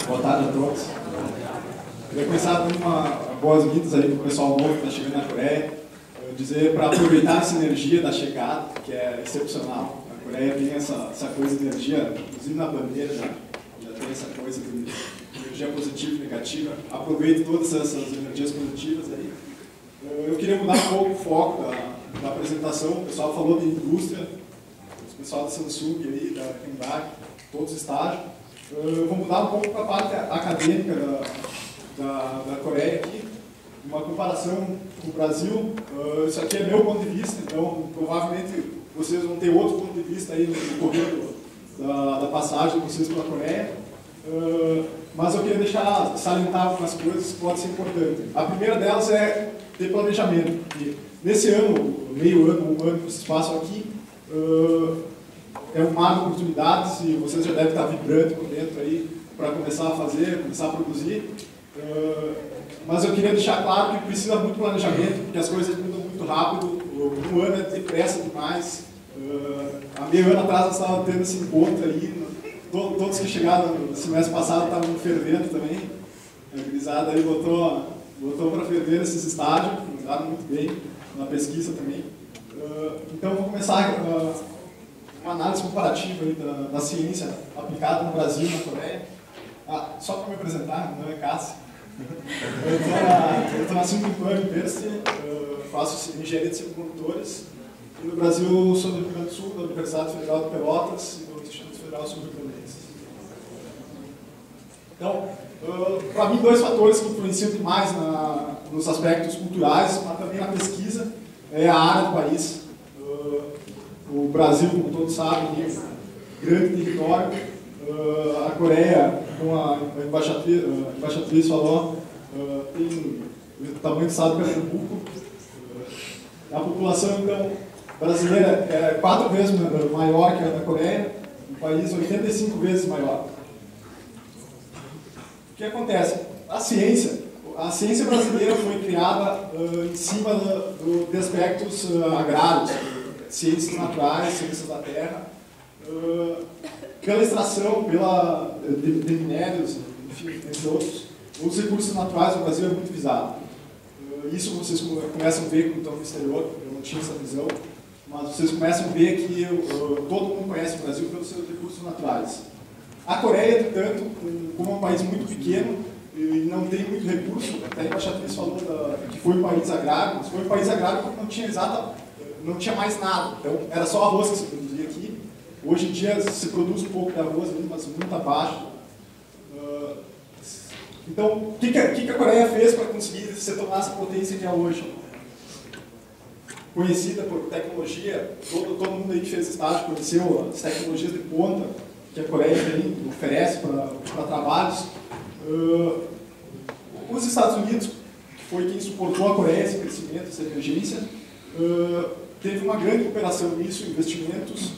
Boa tarde a todos. Queria começar dando boas-vindas aí para o pessoal novo que está chegando na Coreia. Dizer para aproveitar essa energia da chegada, que é excepcional. A Coreia tem essa coisa de energia, inclusive na bandeira já tem essa coisa de energia positiva e negativa. Aproveite todas essas energias positivas aí. Eu queria mudar um pouco o foco da apresentação. O pessoal falou de indústria, o pessoal da Samsung aí, da Hyundai, todos os estágios. Eu vou mudar um pouco para a parte acadêmica da Coreia aqui, uma comparação com o Brasil. Isso aqui é meu ponto de vista, então provavelmente vocês vão ter outro ponto de vista aí no correr da passagem de vocês pela Coreia. Mas eu queria salientar algumas coisas que podem ser importantes. A primeira delas é ter planejamento. E nesse ano, meio ano, um ano que vocês passam aqui, é um mar de oportunidades e vocês já devem estar vibrando por dentro aí para começar a fazer, começar a produzir. Mas eu queria deixar claro que precisa muito planejamento, porque as coisas mudam muito rápido. Um ano é depressa demais. Há meio ano atrás nós estávamos tendo esse encontro aí. Todos que chegaram no semestre passado estavam fervendo também. A gurizada aí botou para ferver esses estágios, mandaram muito bem na pesquisa também. Então vou começar uma análise comparativa aí da ciência aplicada no Brasil e na Coreia. Só para me apresentar, meu nome é Cássio. Eu estou na Simplipan University, faço engenharia de semicondutores. E no Brasil sou do Rio Grande do Sul, da Universidade Federal de Pelotas e do Instituto Federal Sul-Rio-Grandense. Então, para mim, dois fatores que influenciam demais nos aspectos culturais, mas também na pesquisa, é a área do país. O Brasil, como todos sabem, tem um grande território. A Coreia, como a embaixatriz falou, tem o tamanho do estado de Pernambuco. A população, então, brasileira é 4 vezes maior que a da Coreia, um país 85 vezes maior. O que acontece? A ciência brasileira foi criada em cima de aspectos agrários, ciências naturais, ciências da terra, pela extração, de minérios, enfim, entre outros. Os recursos naturais do Brasil é muito visado. Isso vocês começam a ver quando estão no exterior, eu não tinha essa visão, mas vocês começam a ver que todo mundo conhece o Brasil pelos seus recursos naturais. A Coreia, portanto, como é um país muito pequeno e não tem muito recurso, até a embaixatriz falou que foi um país agrário, mas foi um país agrário porque não tinha mais nada, então era só arroz que se produzia aqui. Hoje em dia se produz um pouco de arroz, mas muito abaixo. Então, o que a Coreia fez para conseguir se tornar essa potência que é hoje? Conhecida por tecnologia, todo mundo aí que fez estágio conheceu as tecnologias de ponta que a Coreia oferece para trabalhos. Os Estados Unidos, que foi quem suportou a Coreia, esse crescimento, essa emergência, teve uma grande cooperação nisso, investimentos,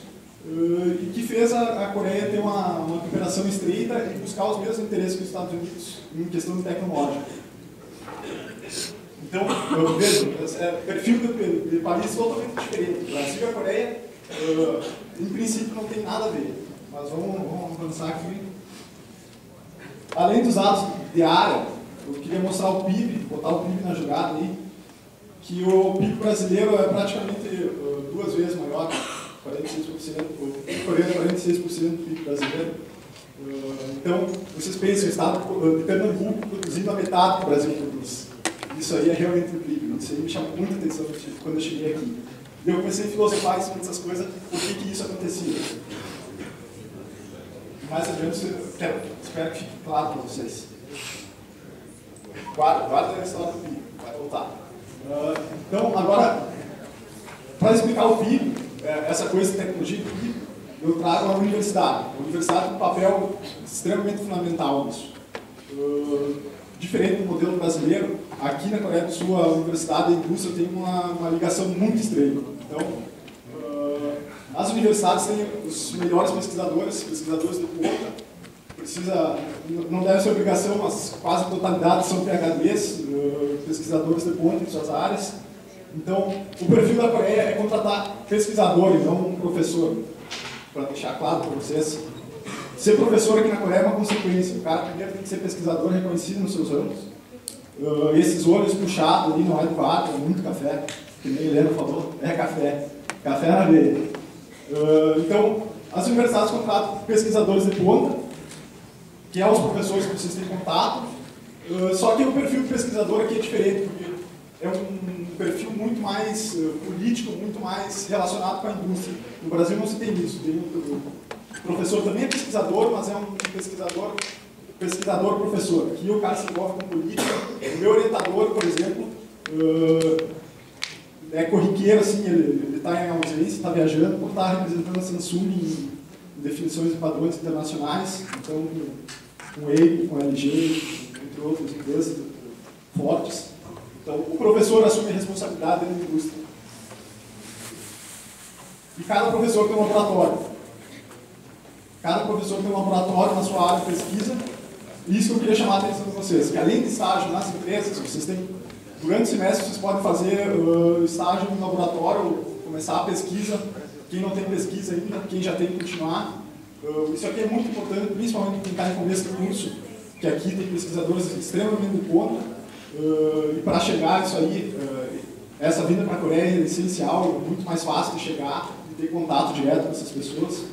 e que fez a Coreia ter uma cooperação estreita e buscar os mesmos interesses que os Estados Unidos em questão de tecnológica. Então, eu vejo, perfil de países totalmente diferente. O Brasil e a Coreia, em princípio, não tem nada a ver, mas vamos avançar aqui. Além dos dados de área, eu queria mostrar o PIB, botar o PIB na jogada aí, que o PIB brasileiro é praticamente 2 vezes maior. 46%, o coreano 46% do PIB brasileiro. Então, vocês pensam, o estado de Pernambuco produzindo a metade do que o Brasil produz. Isso aí é realmente incrível. Isso aí me chamou muita atenção quando eu cheguei aqui. E eu comecei a filosofar em cima dessas coisas, por que isso acontecia. Mais ou menos, espero que fique claro para vocês. Guarda a história do PIB, vai voltar. Então, agora, para explicar o PIB, essa coisa de tecnologia do PIB, eu trago a universidade. A universidade tem um papel extremamente fundamental nisso. Diferente do modelo brasileiro, aqui na Coreia do Sul a universidade e a indústria têm uma ligação muito estreita. Então, as universidades têm os melhores pesquisadores de ponta. Não deve ser obrigação, mas quase a totalidade são PhDs, pesquisadores de ponta em suas áreas. Então, o perfil da Coreia é contratar pesquisador e não um professor, para deixar claro para vocês. ser professor aqui na Coreia é uma consequência. O cara primeiro tem que ser pesquisador reconhecido nos seus ramos. Esses olhos puxados ali não é do quadro, é muito café, que nem a Helena falou, é café. Café na veia. Então, as universidades contratam pesquisadores de ponta, que é os professores que vocês têm contato, só que o perfil do pesquisador aqui é diferente, porque é um perfil muito mais político, muito mais relacionado com a indústria. No Brasil não se tem isso. O professor também é pesquisador, mas é um pesquisador-professor. Aqui o cara se envolve com política. O meu orientador, por exemplo, é corriqueiro, assim, ele está em ausência, está viajando, por estar representando a Samsung em definições de padrões internacionais, então com EIP, com LG, entre outras empresas fortes. Então, o professor assume a responsabilidade da indústria. E cada professor tem um laboratório. Cada professor tem um laboratório na sua área de pesquisa. E isso que eu queria chamar a atenção de vocês, que além de estágio nas empresas, vocês têm, durante o semestre, vocês podem fazer estágio no laboratório, começar a pesquisa. Quem não tem pesquisa ainda, quem já tem que continuar. Isso aqui é muito importante, principalmente quem está em começo do curso, que aqui tem pesquisadores extremamente de ponta. E para chegar isso aí, essa vinda para a Coreia é essencial, é muito mais fácil de chegar e ter contato direto com essas pessoas.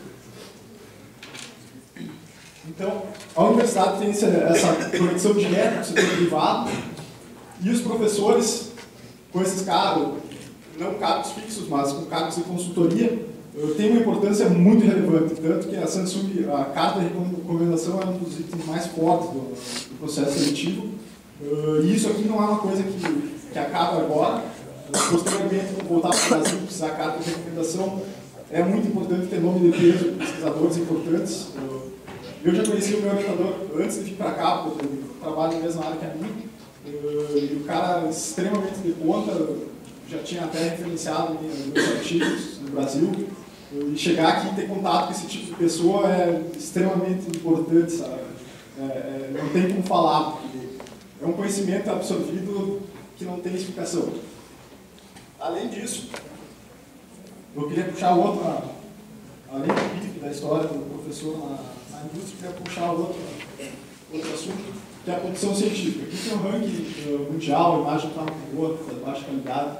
Então, a universidade tem essa conexão direta com o setor privado e os professores, com esses cargos, não cargos fixos, mas com cargos de consultoria, tem uma importância muito relevante, tanto que a Samsung, a carta de recomendação é um dos itens mais fortes do processo seletivo. E isso aqui não é uma coisa que acaba agora. Posteriormente, quando voltar para o Brasil, precisar da carta de recomendação, é muito importante ter nome de peso, pesquisadores importantes. Eu já conheci o meu orientador antes de vir para cá, porque eu trabalho na mesma área que a mim. E o cara extremamente de ponta, já tinha até referenciado meus artigos no Brasil. E chegar aqui e ter contato com esse tipo de pessoa é extremamente importante, sabe? Não tem como falar, porque é um conhecimento absorvido que não tem explicação. Além disso, eu queria puxar outra, além do PIB, da história do professor na indústria, eu queria puxar outro assunto, que é a produção científica. Aqui tem um ranking mundial, a imagem está muito boa, de baixa qualidade.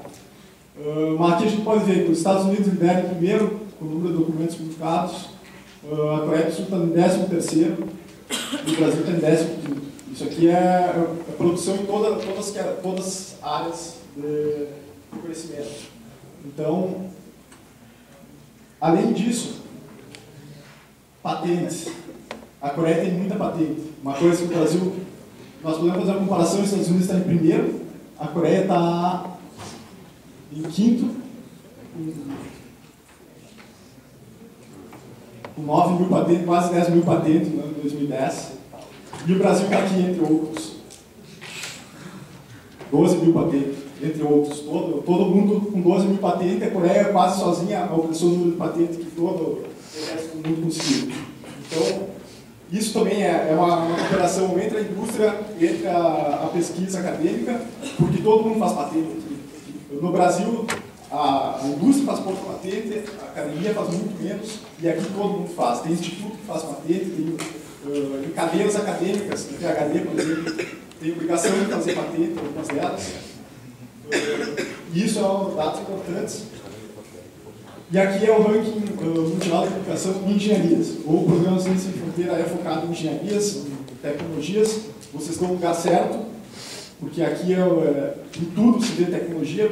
Mas aqui a gente pode ver que os Estados Unidos lideram em primeiro, com o número de documentos publicados, a Coreia do Sul está em 13º, e o Brasil está em 15º. Isso aqui é a produção em todas as áreas de conhecimento. Então, além disso, patentes. A Coreia tem muita patente. Uma coisa que o Brasil, nós podemos fazer uma comparação, os Estados Unidos está em primeiro, a Coreia está em 5º, com 9 mil patentes, quase 10 mil patentes no ano de 2010. E o Brasil está aqui, entre outros. 12 mil patentes, entre outros. Todo mundo com 12 mil patentes, a Coreia quase sozinha alcançou o número de patentes que todo o resto do mundo conseguiu. Então, isso também é uma cooperação entre a indústria, entre a pesquisa acadêmica, porque todo mundo faz patente aqui. No Brasil, a indústria faz pouco patente, a academia faz muito menos, e aqui todo mundo faz. Tem instituto que faz patente, tem em cadeiras acadêmicas, no PhD, por exemplo, tem obrigação de fazer patente, algumas delas. E isso é dados importantes. E aqui é o ranking mundial de publicação em engenharias. O Programa Ciência Sem Fronteira é focado em engenharias, em tecnologias. Vocês estão no lugar certo, porque aqui em tudo se vê tecnologia.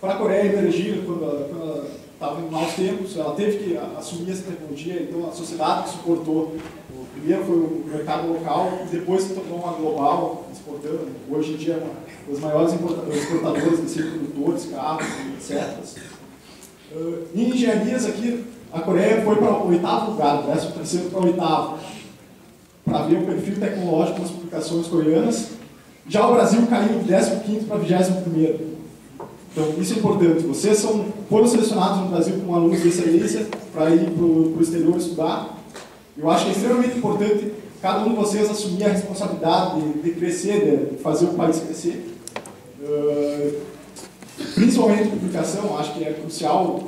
Para a Coreia emergir, quando ela estava em maus tempos, ela teve que assumir essa tecnologia, então a sociedade que suportou. Primeiro foi o mercado local, e depois se tornou uma global, exportando. Hoje em dia é uma das maiores exportadoras de semicondutores, carros, etc. Em engenharias aqui, a Coreia foi para o 8º lugar, 13º para o 8º, para ver o perfil tecnológico das publicações coreanas. Já o Brasil caiu de 15º para 21º. Então, isso é importante. Vocês foram selecionados no Brasil como alunos de excelência para ir para o exterior estudar. Eu acho que é extremamente importante cada um de vocês assumir a responsabilidade de crescer, de fazer o país crescer. Principalmente publicação, acho que é crucial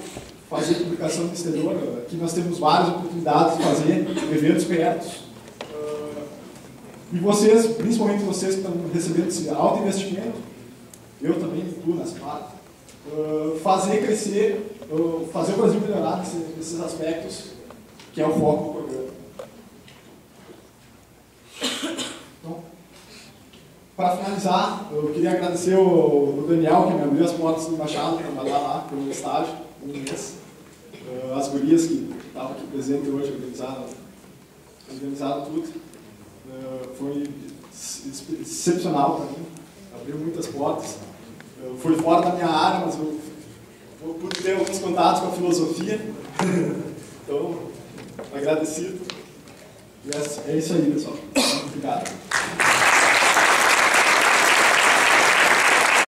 fazer publicação no exterior. Aqui nós temos várias oportunidades de fazer eventos perto. E vocês, principalmente vocês que estão recebendo esse alto investimento, eu também, tu nessa parte, fazer crescer, fazer o Brasil melhorar nesses aspectos, que é o foco do programa. Então, para finalizar, eu queria agradecer o Daniel, que me abriu as portas do Embaixada para trabalhar lá pelo estágio, um mês. As gurias que estavam aqui presentes hoje, organizaram tudo. Foi excepcional para mim, abriu muitas portas. Foi fora da minha área, mas eu pude ter alguns contatos com a filosofia. Então, agradecido. E é isso aí, pessoal. Obrigado.